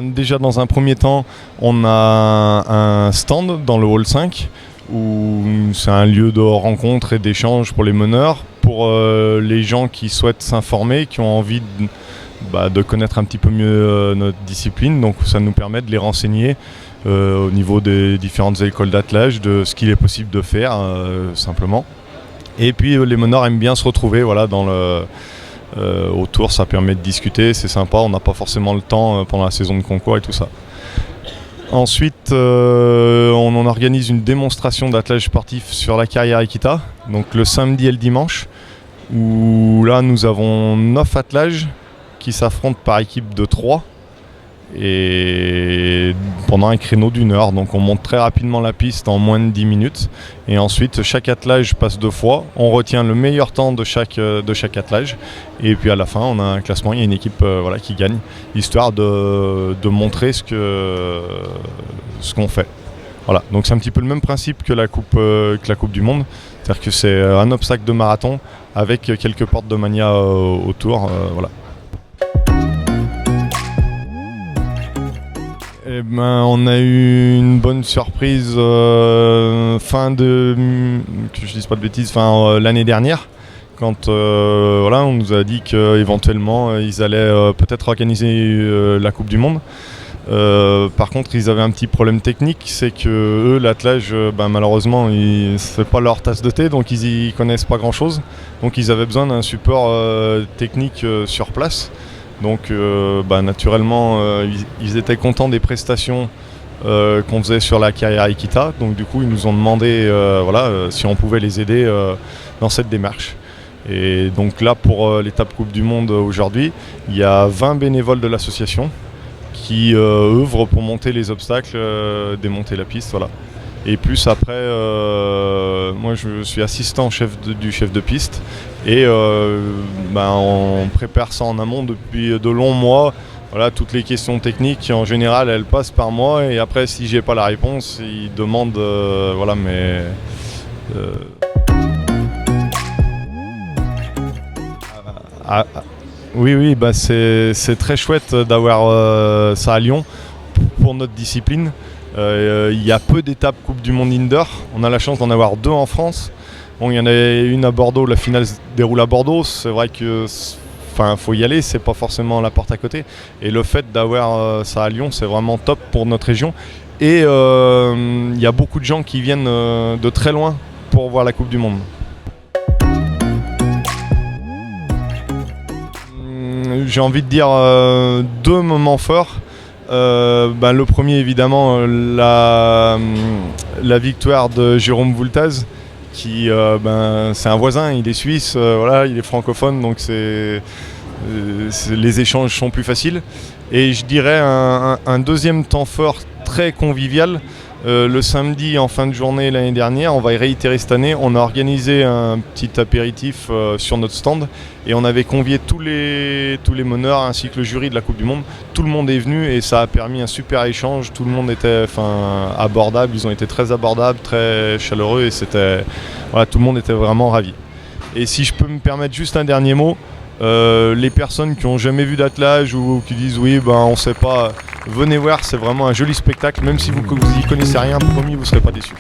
Déjà dans un premier temps, on a un stand dans le hall 5 où c'est un lieu de rencontre et d'échange pour les meneurs, pour les gens qui souhaitent s'informer, qui ont envie de connaître un petit peu mieux notre discipline. Donc ça nous permet de les renseigner au niveau des différentes écoles d'attelage, de ce qu'il est possible de faire simplement. Et puis les meneurs aiment bien se retrouver autour, ça permet de discuter, c'est sympa, on n'a pas forcément le temps pendant la saison de concours et tout ça. Ensuite, on organise une démonstration d'attelage sportif sur la carrière Equita, donc le samedi et le dimanche, où là nous avons 9 attelages qui s'affrontent par équipe de 3 et pendant un créneau d'1 heure. Donc on monte très rapidement la piste en moins de 10 minutes et ensuite chaque attelage passe 2 fois, on retient le meilleur temps de chaque attelage et puis à la fin on a un classement, il y a une équipe qui gagne, histoire de montrer ce qu'on fait. Voilà, donc c'est un petit peu le même principe que la Coupe du Monde, c'est-à-dire que c'est un obstacle de marathon avec quelques portes de mania autour, voilà. On a eu une bonne surprise l'année dernière, quand on nous a dit qu'éventuellement ils allaient peut-être organiser la Coupe du Monde. Par contre, ils avaient un petit problème technique, c'est que eux, l'attelage, malheureusement, c'est pas leur tasse de thé, donc ils y connaissent pas grand-chose. Donc ils avaient besoin d'un support technique sur place. Donc naturellement ils étaient contents des prestations qu'on faisait sur la carrière Equita, donc du coup ils nous ont demandé si on pouvait les aider dans cette démarche. Et donc là pour l'étape Coupe du Monde aujourd'hui, il y a 20 bénévoles de l'association qui œuvrent pour monter les obstacles, démonter la piste, voilà. Et plus après, moi je suis assistant du chef de piste et on prépare ça en amont depuis de longs mois. Voilà, toutes les questions techniques en général elles passent par moi et après si j'ai pas la réponse, ils demandent Oui, c'est très chouette d'avoir ça à Lyon pour notre discipline. Il y a peu d'étapes Coupe du Monde Indoor. On a la chance d'en avoir 2 en France. Bon, il y en a une à Bordeaux, la finale se déroule à Bordeaux. C'est vrai que faut y aller, c'est pas forcément la porte à côté. Et le fait d'avoir ça à Lyon, c'est vraiment top pour notre région. Et il y a beaucoup de gens qui viennent de très loin pour voir la Coupe du Monde. J'ai envie de dire 2 moments forts. Le premier évidemment la victoire de Jérôme Vultaz qui c'est un voisin, il est suisse, il est francophone, donc les échanges sont plus faciles. Et je dirais un deuxième temps fort très convivial. Le samedi en fin de journée l'année dernière, on va y réitérer cette année, on a organisé un petit apéritif sur notre stand et on avait convié tous les meneurs ainsi que le jury de la Coupe du Monde. Tout le monde est venu et ça a permis un super échange, tout le monde était abordable, ils ont été très abordables, très chaleureux et tout le monde était vraiment ravi. Et si je peux me permettre juste un dernier mot, les personnes qui n'ont jamais vu d'attelage ou qui disent on sait pas, venez voir, c'est vraiment un joli spectacle, même si vous y connaissez rien, promis vous ne serez pas déçus.